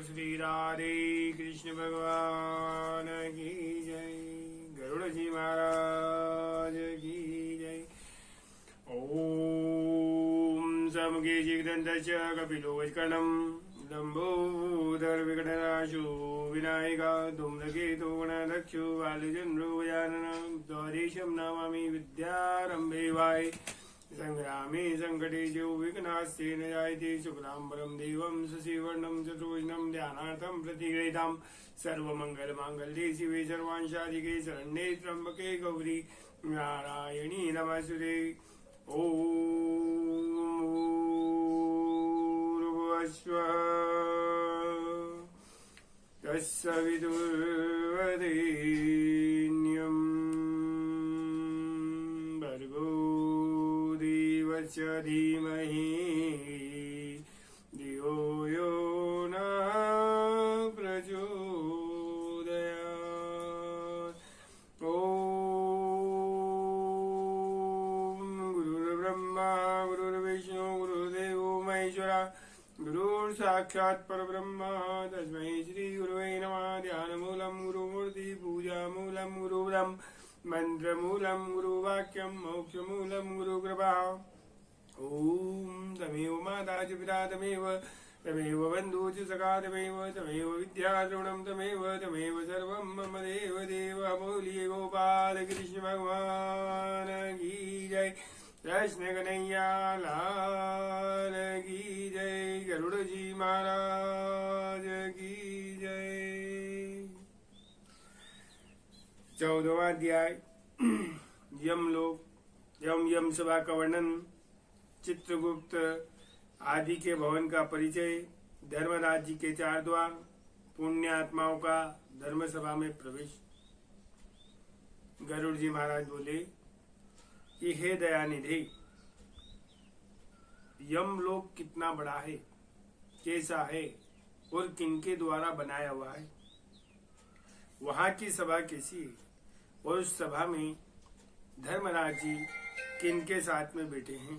श्री राधे कृष्ण भगवान की जय। गरुड़ जी महाराज की जय। ओम समुखे जिगदन्तस्य कपिलो वैष्कणं लम्बोदर विकटनाशो विनायका धूम्रकेतो गणदक्षो बालचन्द्रो गजाननं द्वादशं नमामि विद्यारम्भे वाय संग्रामे संकटे जो विघ्नास्तेन जायते शुक्लाम्बरं देवं शशिवर्णं चतुर्भुजं ध्यानार्थं प्रतिगृहीतां सर्वमङ्गलमाङ्गल्ये शिवे सर्वांशाधिके शरण्ये त्र्यम्बके गौरी नारायणी नमस्तुते। ॐ भूर्भुवस्सुवः तत्सवितुर्वरेण्यं भर्गो देवस्य धीमहि धियो यो न प्रचोदयात्। ॐ गुरुर्ब्रह्मा गुरुर्विष्णु गुरुर्देवो महेश्वरा गुरुर्साक्षात् परब्रह्म तस्मै श्री गुरुवे नमः। ध्यानमूलं गुरुमूर्ति पूजामूलं गुरुब्रह्म मंत्रमूलं गुरुवाक्यं मोक्षमूलं गुरुकृपा। ॐ तमेव माता च पिता तमेव बन्धु च सखा तमेव विद्याद्रविणं तमेव सर्वं मम देव देव। बोलिए गोपाल कृष्ण भगवान की जय। कृष्ण कन्हैया लाल की जय। गरुड़ जी महाराज की जय। 14वां अध्याय यम सभा का वर्णन, चित्रगुप्त आदि के भवन का परिचय, धर्मराज जी के 4 द्वार, पुण्य आत्माओं का धर्म सभा में प्रवेश। गरुड़ जी महाराज बोले कि हे दयानिधि, यमलोक कितना बड़ा है, कैसा है और किनके द्वारा बनाया हुआ है, वहां की सभा कैसी है और उस सभा में धर्मराज जी किनके साथ में बैठे हैं।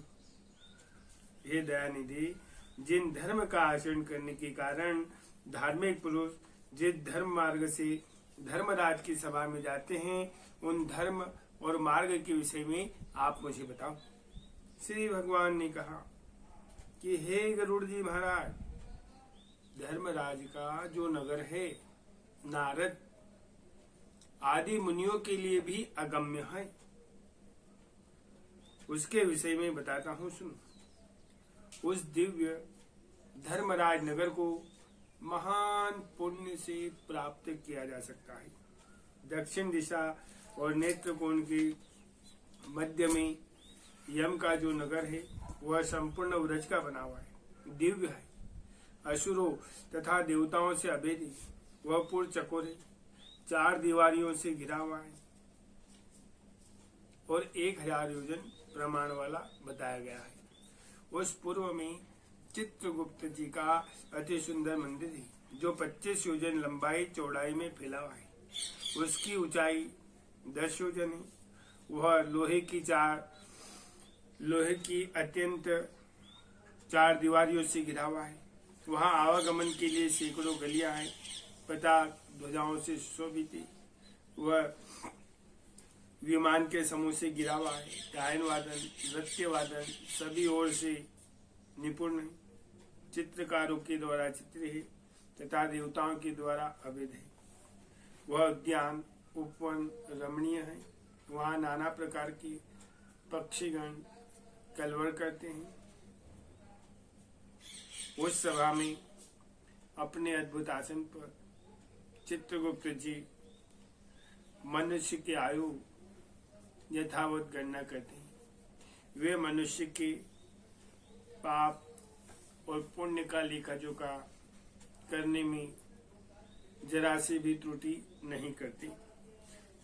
हे दयानिधि, जिन धर्म का आचरण करने के कारण धार्मिक पुरुष जिस धर्म मार्ग से धर्मराज की सभा में जाते हैं, उन धर्म और मार्ग के विषय में आप मुझे बताओ। श्री भगवान ने कहा कि हे गरुड़ जी महाराज, धर्मराज का जो नगर है नारद आदि मुनियों के लिए भी अगम्य है, उसके विषय में बताता हूँ, सुनो। उस दिव्य धर्मराज नगर को महान पुण्य से प्राप्त किया जा सकता है। दक्षिण दिशा और नेत्रकोण के मध्य में यम का जो नगर है वह संपूर्ण व्रज का बना हुआ है, दिव्य है, असुरों तथा देवताओं से अभेद है। वह पूर्व चकोर है, 4 दीवारियों से घिरा हुआ है और 1000 योजन प्रमाण वाला बताया गया है। उस पूर्व में चित्रगुप्त जी का अति सुंदर मंदिर है, जो 25 योजन लंबाई चौड़ाई में फैला हुआ है। उसकी ऊंचाई 10 योजन है। वह लोहे की अत्यंत 4 दीवारियों से घिरा हुआ है। वहाँ आवागमन के लिए सैकड़ों गलियां हैं, पताक ध्वजाओं से सुशोभित है। वह विमान के समूह से घिरा हुआ है। गायन वादन, नृत्य वादन सभी ओर से निपुण है। चित्रकारों के द्वारा चित्र है तथा देवताओं के द्वारा अभेद है। वह उद्यान उपवन रमणीय है। वहाँ नाना प्रकार के पक्षीगण कलवर करते हैं। उस सभा में अपने अद्भुत आसन पर चित्रगुप्त जी मनुष्य की आयु यथावत गणना करते हैं। वे मनुष्य के पाप और पुण्य का लेखा जोखा करने में जरा से भी त्रुटि नहीं करते।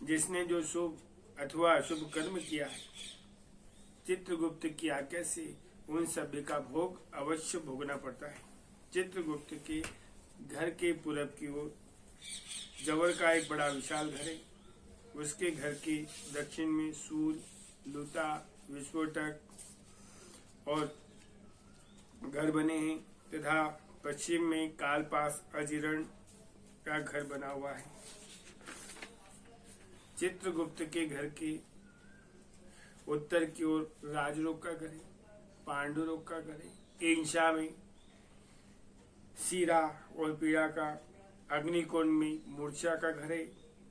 जिसने जो शुभ अथवा अशुभ कर्म किया है, चित्रगुप्त की आज्ञा से उन सभी का भोग अवश्य भोगना पड़ता है। चित्रगुप्त के घर के पूरब की ओर जवर का एक बड़ा विशाल घर है। उसके घर के दक्षिण में सूल, लूता, विस्फोटक और घर बने हैं तथा पश्चिम में कालपास अजीर्ण का घर बना हुआ है। चित्रगुप्त के घर के उत्तर की ओर राजरोग का घर है, पांडुरोग का घर है। ईंशा में सीरा और पीड़ा का, अग्निकोण में मूर्छा का घर है,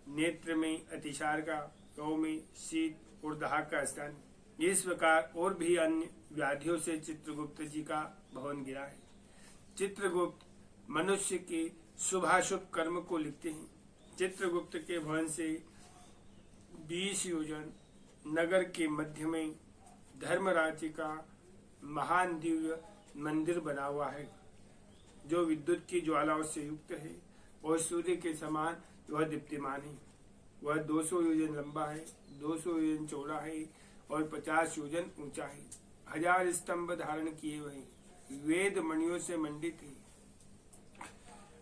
नेत्र में अतिसार का, गौ में शीत और दाह का स्थान। इस प्रकार और भी अन्य व्याधियों से चित्रगुप्त जी का भवन गिरा है। चित्रगुप्त मनुष्य के शुभाशुभ कर्म को लिखते हैं। चित्रगुप्त के भवन से 20 योजन नगर के मध्य में धर्मराज का महान दिव्य मंदिर बना हुआ है, जो विद्युत की ज्वालाओं से युक्त है और सूर्य के समान वह दीप्तिमान है। वह 200 योजन लंबा है, 200 योजन चौड़ा है और 50 योजन ऊंचा है। 1000 स्तंभ धारण किए हुए वेद मणियों से मंडित है।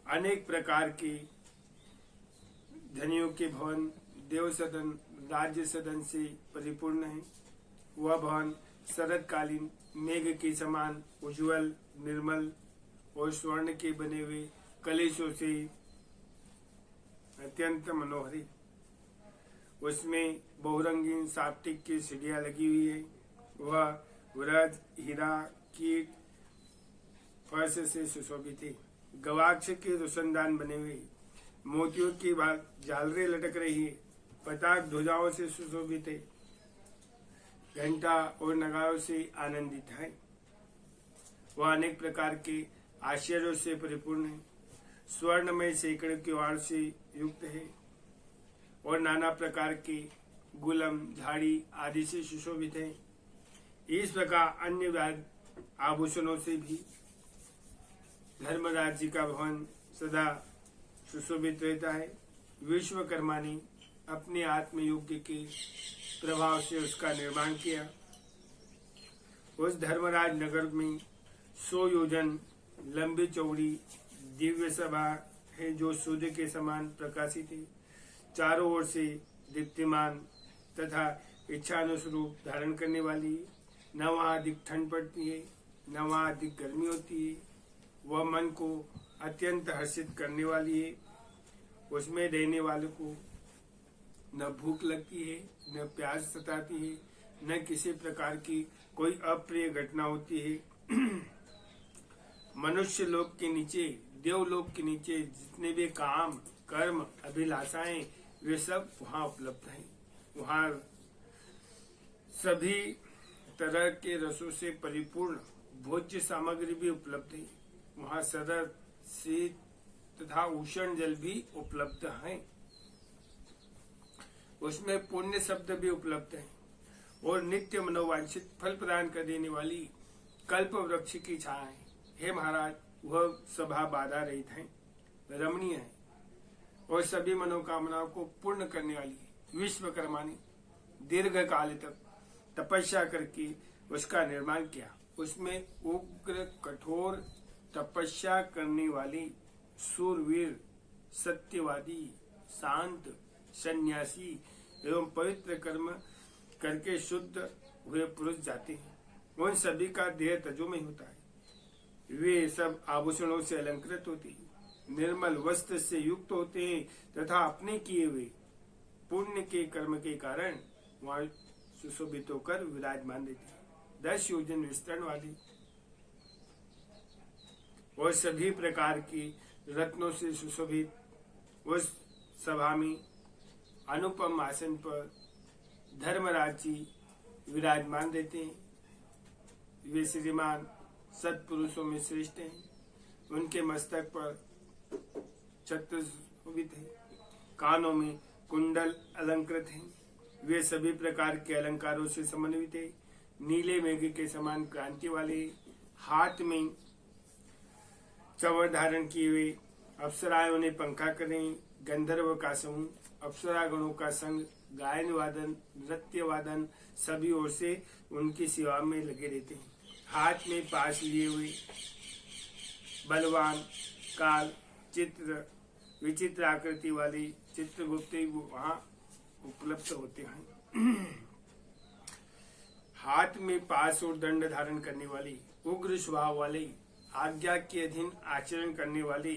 अनेक प्रकार के धनियों के भवन, देव सदन, राज्य सदन से परिपूर्ण है। वह भवन शरदकालीन मेघ के समान उज्जवल, निर्मल और स्वर्ण के बने हुए कलशों से अत्यंत मनोहर है। उसमें बहुरंगीन साप्टिक की सीढ़ियां लगी हुई है। वह व्रज, हीरा, कीट, फर्श से सुशोभित है। गवाक्ष के रोशनदान बने हुए, मोतियों की झालरें लटक रही है। पताक ध्वजाओं से सुशोभित है। घंटा और नगारों से आनंदित है। वह अनेक प्रकार के आश्चर्यों से परिपूर्ण है। स्वर्ण में सैकड़ों किवाड़ से युक्त है और नाना प्रकार के गुलम, झाड़ी आदि से सुशोभित है। इस प्रकार अन्य आभूषणों से भी धर्मराज जी का भवन सदा सुशोभित रहता है। विश्वकर्मा ने अपने आत्मयोग्य के प्रभाव से उसका निर्माण किया। उस धर्मराज नगर में 100 योजन लंबी चौड़ी दिव्य सभा है, जो सूर्य के समान प्रकाशित है। चारों ओर से दीप्तिमान तथा इच्छानुरूप धारण करने वाली है। न वहाँ अधिक ठंड पड़ती है, न वहाँ अधिक गर्मी होती है। वह मन को अत्यंत हर्षित करने वाली है। उसमें रहने वालों को न भूख लगती है, न प्यास सताती है, न किसी प्रकार की कोई अप्रिय घटना होती है। मनुष्य लोक के नीचे, देवलोक के नीचे जितने भी काम, कर्म, अभिलाषाएं, वे सब वहाँ उपलब्ध हैं। वहाँ सभी तरह के रसों से परिपूर्ण भोज्य सामग्री भी उपलब्ध है। वहाँ सरल, शीत तथा उष्ण जल भी उपलब्ध है। उसमें पुण्य शब्द भी उपलब्ध है और नित्य मनोवांछित फल प्रदान कर देने वाली कल्प वृक्ष की छाया है। हे महाराज, वह सभा बाधा रहित है, रमणीय है और सभी मनोकामनाओं को पूर्ण करने वाली है। विश्वकर्मा ने दीर्घ काल तक तपस्या करके उसका निर्माण किया। उसमें उग्र कठोर तपस्या करने वाली सूरवीर, सत्यवादी, शांत, सन्यासी एवं पवित्र कर्म करके शुद्ध हुए पुरुष जाते हैं। उन सभी का देह तजोमय होता है। वे सब आभूषणों से अलंकृत होते हैं, निर्मल वस्त्र से युक्त होते हैं तथा अपने किए हुए पुण्य के कर्म के कारण वहाँ सुशोभित होकर विराजमान रहते हैं। 10 योजन विस्तरण वाली और सभी प्रकार की रत्नों से सुशोभित उस सभा में अनुपम आसन पर धर्मराज जी विराजमान रहते हैं। वे श्रीमान सत्पुरुषों में श्रेष्ठ हैं। उनके मस्तक पर छत्र शोभित है, कानों में कुंडल अलंकृत हैं। वे सभी प्रकार के अलंकारों से समन्वित है। नीले मेघ के समान क्रांति वाले, हाथ में चवर धारण किए हुए, अप्सराएं उन्हें पंखा करें। गंधर्व का समूह, अप्सरा गणों का संग, गायन वादन, नृत्य वादन सभी ओर से उनकी सेवा में लगे रहते हैं। हाथ में पास लिए हुए बलवान, काल, चित्र, विचित्र आकृति वाले चित्रगुप्त वहाँ उपलब्ध होते हैं। हाथ में पास और दंड धारण करने वाली, उग्र स्वभाव वाले, आज्ञा के अधीन आचरण करने वाले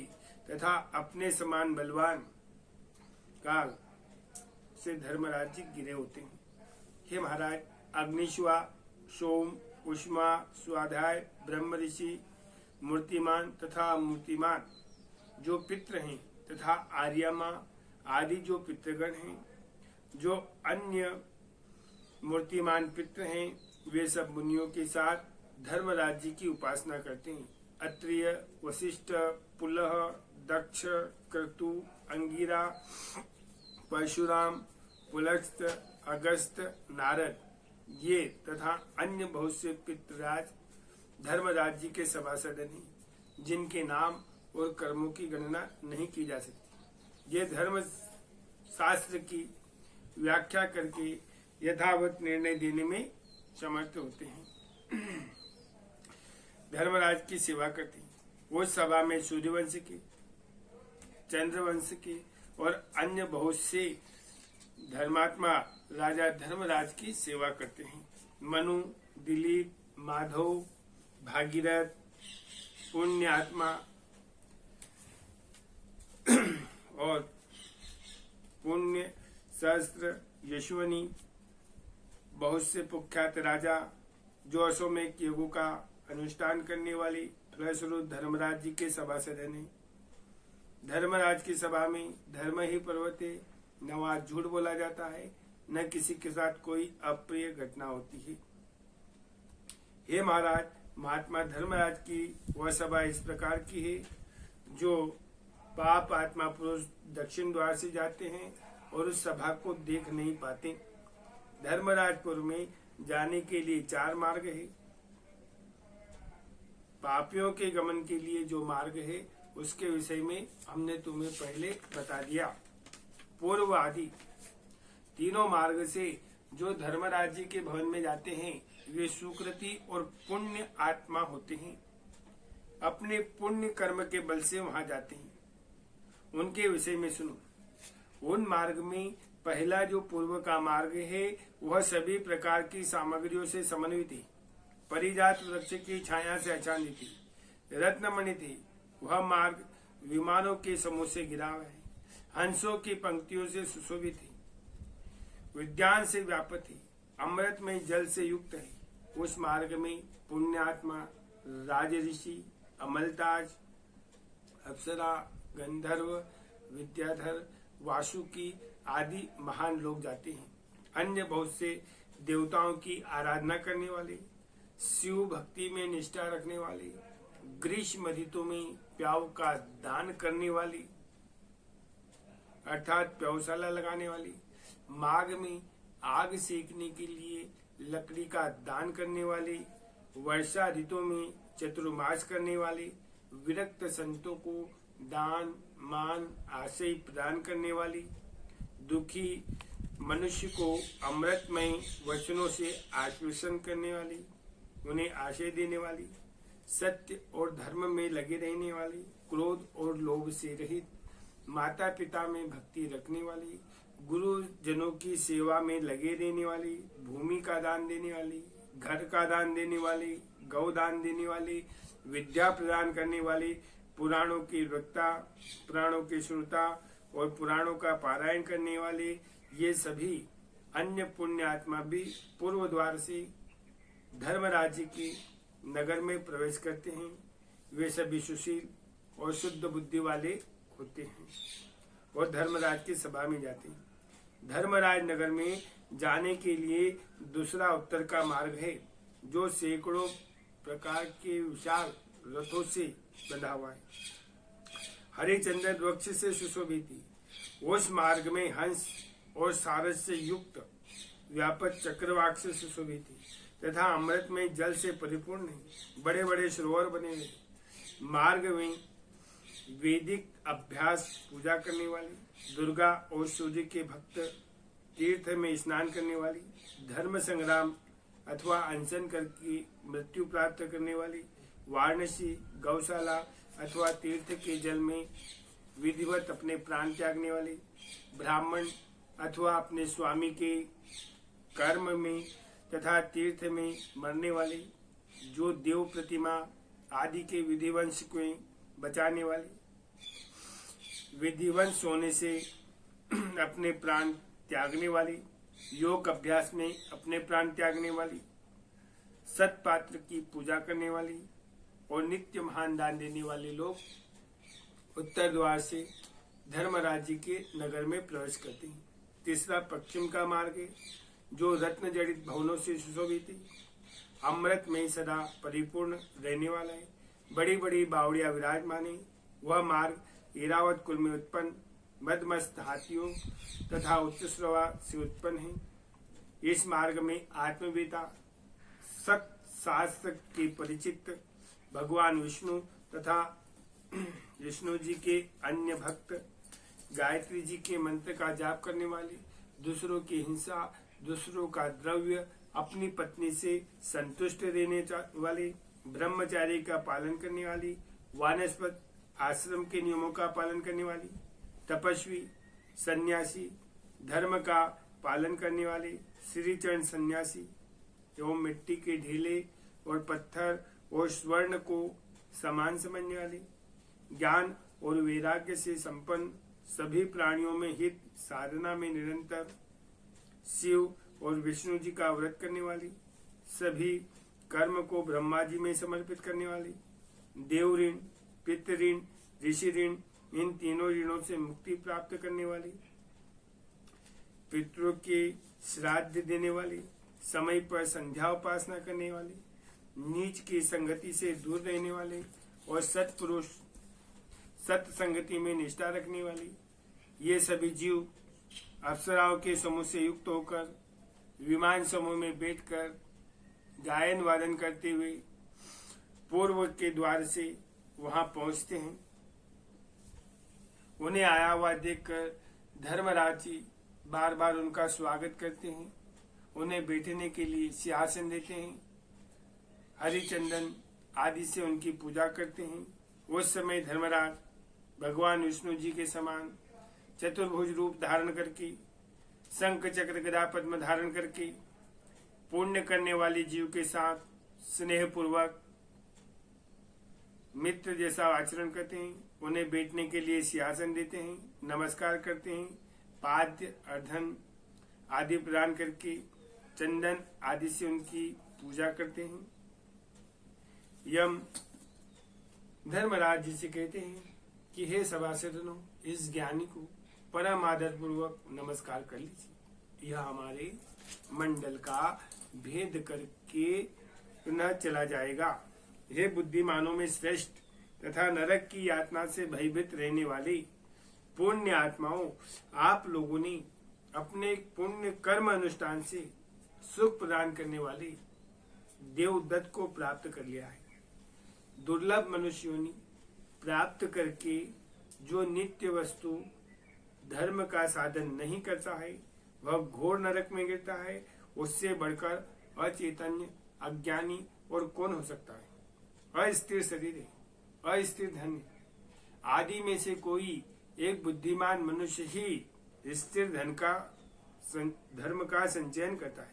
तथा अपने समान बलवान काल से धर्मराज जी गिरे होते हैं। हे महाराज, अग्निश्वा, सोम, उष्मा, स्वाध्याय, ब्रह्म ऋषि, मूर्तिमान तथा अमूर्तिमान जो पितृ हैं तथा आर्यमा आदि जो पितृगण हैं, जो अन्य मूर्तिमान पितृ हैं, वे सब मुनियों के साथ धर्मराज जी की उपासना करते हैं। अत्रिय, वशिष्ठ, पुलह, दक्ष, क्रतु, अंगिरा, परशुराम, पुलस्त, अगस्त, नारद ये तथा अन्य बहुत से पितृराज धर्मराज जी के सभासद हैं, जिनके नाम और कर्मों की गणना नहीं की जा सकती। ये धर्म शास्त्र की व्याख्या करके यथावत निर्णय देने में समर्थ होते हैं। धर्मराज की सेवा करते हैं। वो सभा में सूर्यवंश के, चंद्रवंश के और अन्य बहुत से धर्मात्मा राजा धर्मराज की सेवा करते हैं। मनु, दिलीप, माधव, भागीरथ, पुण्यात्मा और पुण्य सहस्त्र, यशवनी, बहुत से कुख्यात राजा जो अश्वमेध योगों का अनुष्ठान करने वाली फलस्वरूप धर्मराज जी के सभासद हैं। धर्मराज की सभा में धर्म ही पर्वत है, न वहाँ झूठ बोला जाता है, न किसी के साथ कोई अप्रिय घटना होती है। हे महाराज, महात्मा धर्मराज की वह सभा इस प्रकार की है जो पाप आत्मा पुरुष दक्षिण द्वार से जाते हैं और उस सभा को देख नहीं पाते। धर्मराजपुर में जाने के लिए 4 मार्ग है। पापियों के गमन के लिए जो मार्ग है उसके विषय में हमने तुम्हें पहले बता दिया। पूर्व आदि तीनों मार्ग से जो धर्मराज जी के भवन में जाते हैं वे सुकृति और पुण्य आत्मा होते हैं। अपने पुण्य कर्म के बल से वहां जाते हैं। उनके विषय में सुनो। उन मार्ग में पहला जो पूर्व का मार्ग है वह सभी प्रकार की सामग्रियों से समन्वित है। परिजात वृक्ष की छाया से आच्छादित थी, रत्नमणि थी। वह मार्ग विमानों के समूह से घिरा हुआ है, हंसों की पंक्तियों से सुशोभित है, विज्ञान से व्यापक है, अमृत में जल से युक्त है। उस मार्ग में पुण्यात्मा, राज ऋषि, अमलताज, अप्सरा, गंधर्व, विद्याधर, वासुकी आदि महान लोग जाते हैं। अन्य बहुत से देवताओं की आराधना करने वाले, शिव भक्ति में निष्ठा रखने वाले, ग्रीष्म ऋतु में प्याऊ का दान करने वाली अर्थात प्याऊशाला लगाने वाली, माघ में आग सेकने के लिए लकड़ी का दान करने वाली, वर्षा ऋतु में चतुर्मास करने वाली, विरक्त संतों को दान मान आशय प्रदान करने वाली, दुखी मनुष्य को अमृतमय वचनों से आश्वासन करने वाली, उन्हें आशय देने वाली, सत्य और धर्म में लगे रहने वाली, क्रोध और लोभ से रहित, माता पिता में भक्ति रखने वाली, गुरुजनों की सेवा में लगे रहने वाली, भूमि का दान देने वाली, घर का दान देने वाली, गौ दान देने वाली, विद्या प्रदान करने वाली, पुराणों की वक्ता, पुराणों की श्रोता और पुराणों का पारायण करने वाले, ये सभी अन्य पुण्य आत्मा भी पूर्व द्वार से धर्मराज के नगर में प्रवेश करते हैं। वे सभी सुशील और शुद्ध बुद्धि वाले होते हैं और धर्मराज की सभा में जाते हैं। धर्मराज नगर में जाने के लिए दूसरा उत्तर का मार्ग है जो सैकड़ों प्रकार के विशाल रथों से बंधा हुआ है, हरिचंदन वृक्ष से सुशोभित थी। उस मार्ग में हंस और सारस से युक्त व्यापक चक्रवाक से सुशोभित थी तथा अमृत में जल से परिपूर्ण है। बड़े बड़े सरोवर बने हुए। मार्ग में वैदिक अभ्यास पूजा करने वाली, दुर्गा और सूर्य के भक्त तीर्थ में स्नान करने वाली, धर्म संग्राम अथवा अनशन करके मृत्यु प्राप्त करने वाली, वाराणसी गौशाला अथवा तीर्थ के जल में विधिवत अपने प्राण त्यागने वाली, ब्राह्मण अथवा अपने स्वामी के कर्म में तथा तीर्थ में मरने वाली, जो देव प्रतिमा आदि के विधिवंश को बचाने वाली, विधिवंश होने से अपने प्राण त्यागने वाली, योग अभ्यास में अपने प्राण त्यागने वाली, सत्पात्र की पूजा करने वाली और नित्य महान दान देने वाले लोग उत्तर द्वार से धर्मराज जी के नगर में प्रवेश करते हैं। तीसरा पश्चिम का मार्ग है, जो रत्न जड़ित भवनों से सुशोभित है, अमृत में सदा परिपूर्ण रहने वाला है, बड़ी बड़ी बावड़िया विराजमान है। वह मार्ग ऐरावत कुल में उत्पन्न मदमस्त हाथियों तथा उच्च श्रवा से उत्पन्न है। इस मार्ग में आत्मवेता सत्य शास्त्र के परिचित भगवान विष्णु तथा विष्णु जी के अन्य भक्त, गायत्री जी के मंत्र का जाप करने वाले, दूसरों की हिंसा, दूसरों का द्रव्य, अपनी पत्नी से संतुष्ट रहने वाले, ब्रह्मचारी का पालन करने वाली, वानस्पत आश्रम के नियमों का पालन करने वाली, तपस्वी, सन्यासी, धर्म का पालन करने वाले, श्रीचरण सन्यासी एवं मिट्टी के ढीले और पत्थर और स्वर्ण को समान समझने वाले, ज्ञान और वैराग्य से संपन्न, सभी प्राणियों में हित साधना में निरंतर, शिव और विष्णु जी का व्रत करने वाली, सभी कर्म को ब्रह्मा जी में समर्पित करने वाली, देव ऋण, पितृ ऋण, ऋषि ऋण, इन तीनों ऋणों से मुक्ति प्राप्त करने वाली, पितरों के श्राद्ध देने वाली, समय पर संध्या उपासना करने वाली, नीच की संगति से दूर रहने वाले और सत्पुरुष सत्य संगति में निष्ठा रखने वाली, ये सभी जीव अप्सराओं के समूह से युक्त होकर विमान समूह में बैठकर गायन वादन करते हुए पूर्व के द्वार से वहां पहुंचते हैं। उन्हें आया हुआ देखकर धर्मराज जी बार बार उनका स्वागत करते हैं, उन्हें बैठने के लिए सिंहासन देते हैं, हरिचंदन आदि से उनकी पूजा करते हैं। उस समय धर्मराज भगवान विष्णु जी के समान चतुर्भुज रूप धारण करके, शंख चक्र गदा पद्म धारण करके, पुण्य करने वाले जीव के साथ स्नेह पूर्वक मित्र जैसा आचरण करते हैं, उन्हें बैठने के लिए सिंहासन देते हैं, नमस्कार करते हैं, पाद्य अर्धन आदि प्रदान करके चंदन आदि से उनकी पूजा करते हैं। यम धर्मराज जी से कहते हैं कि हे सभासदों, इस ज्ञानी को परम आदर पूर्वक नमस्कार कर लीजिए, यह हमारे मंडल का भेद करके न चला जाएगा। हे बुद्धिमानों में श्रेष्ठ तथा नरक की यातना से भयभीत रहने वाली पुण्य आत्माओं, आप लोगों ने अपने पुण्य कर्म अनुष्ठान से सुख प्रदान करने वाले देवदत्त को प्राप्त कर लिया है। दुर्लभ मनुष्यों ने प्राप्त करके जो नित्य वस्तु धर्म का साधन नहीं करता है, वह घोर नरक में गिरता है। उससे बढ़कर अचैतन्य अज्ञानी और कौन हो सकता है। अस्थिर शरीर है, अस्थिर धन है, आदि में से कोई एक बुद्धिमान मनुष्य ही स्थिर धर्म का संचयन करता है।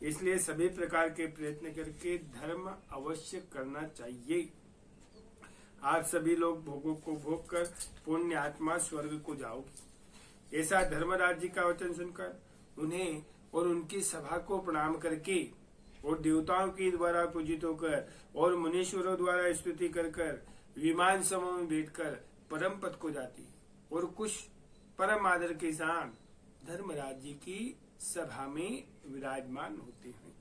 इसलिए सभी प्रकार के प्रयत्न करके धर्म अवश्य करना चाहिए। आप सभी लोग भोगों को भोग कर पुण्य आत्मा स्वर्ग को जाओगे। ऐसा धर्मराज जी का वचन सुनकर उन्हें और उनकी सभा को प्रणाम करके और देवताओं के द्वारा पूजित होकर और मुनीश्वरों द्वारा स्तुति कर कर विमान समूह में बैठकर परम पद को जाती और कुछ परम आदर के साथ धर्मराज जी की सभा में विराजमान होते हैं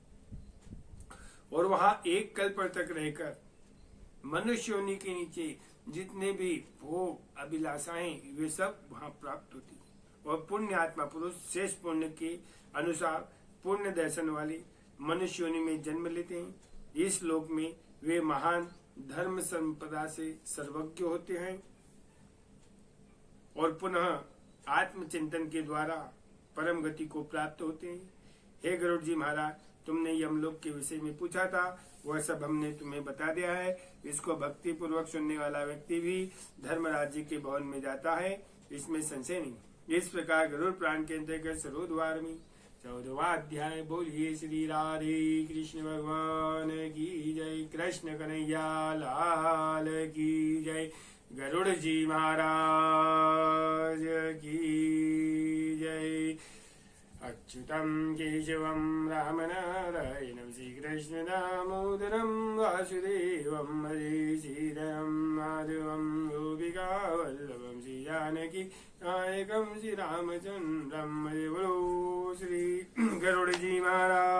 और वहां एक कल्प तक रहकर मनुष्य योनि के नीचे जितने भी भोग अभिलाषाएं वे सब वहां प्राप्त होती है और पुण्य आत्मा पुरुष शेष पुण्य के अनुसार पुण्य दर्शन वाले मनुष्य योनि में जन्म लेते हैं। इस लोक में वे महान धर्म संपदा से सर्वज्ञ होते हैं और पुनः आत्मचिंतन के द्वारा परम गति को प्राप्त होते हैं। हे गरुड़ जी महाराज, तुमने यमलोक के विषय में पूछा था, वह सब हमने तुम्हें बता दिया है। इसको भक्ति पूर्वक सुनने वाला व्यक्ति भी धर्मराज जी के भवन में जाता है, इसमें संशय नहीं। इस प्रकार गरुड़ प्राण के अंतर्गत सरोद्वार में 14वां अध्याय। बोलिए श्री राधे कृष्ण भगवान की जय। कृष्ण कन्हैया लाल की जय। गरुड़ जी महाराज की जय। अच्युतं केशवं रामनारायणं श्रीकृष्ण दामोदरं वासुदेवं हरे श्रीधरं माधवं गोपिकावल्लभं श्रीजानकी नायकं श्रीरामचन्द्रं हरे। बोलो श्री गरुड़ जी महाराज